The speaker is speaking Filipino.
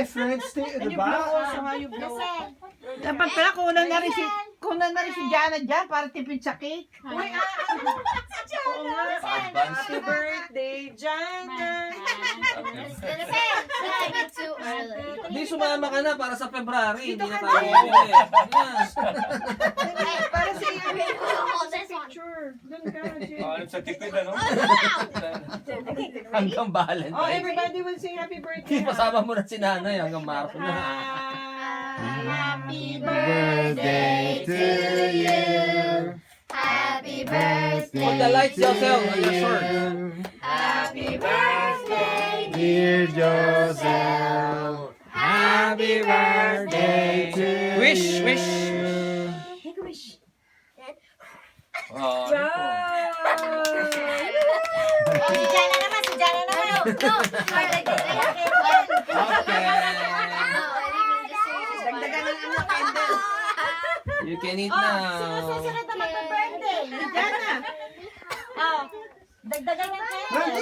my friends stay, And you diba? blow also how you blow. Dapat pala kunan na rin si Jana dyan para tipid sa cake. Uy, oo nga. Happy birthday, Jana. Too early. Hindi, sumama ka na para sa February. Hindi na tayo bibili. Yes. Para sa iyo. This one. Picture. Doon ka, Jay. Alam sa tipid, ano? Hanggang Valentine's. Oh, everybody will sing happy birthday. Pasama mo na si nanay hanggang Marco na. Happy Birthday to you. Happy birthday. Put the lights yourself on your shirt. Happy birthday. Dear Joseph, happy birthday to you. Wish, wish. Make a wish. Oh, Si Jana naman, si Jana naman. No. okay. Dagdagan ng ano, candle. You can eat now. Susunod na magpa-birthday. Jana. Oh, dagdagan ng candle.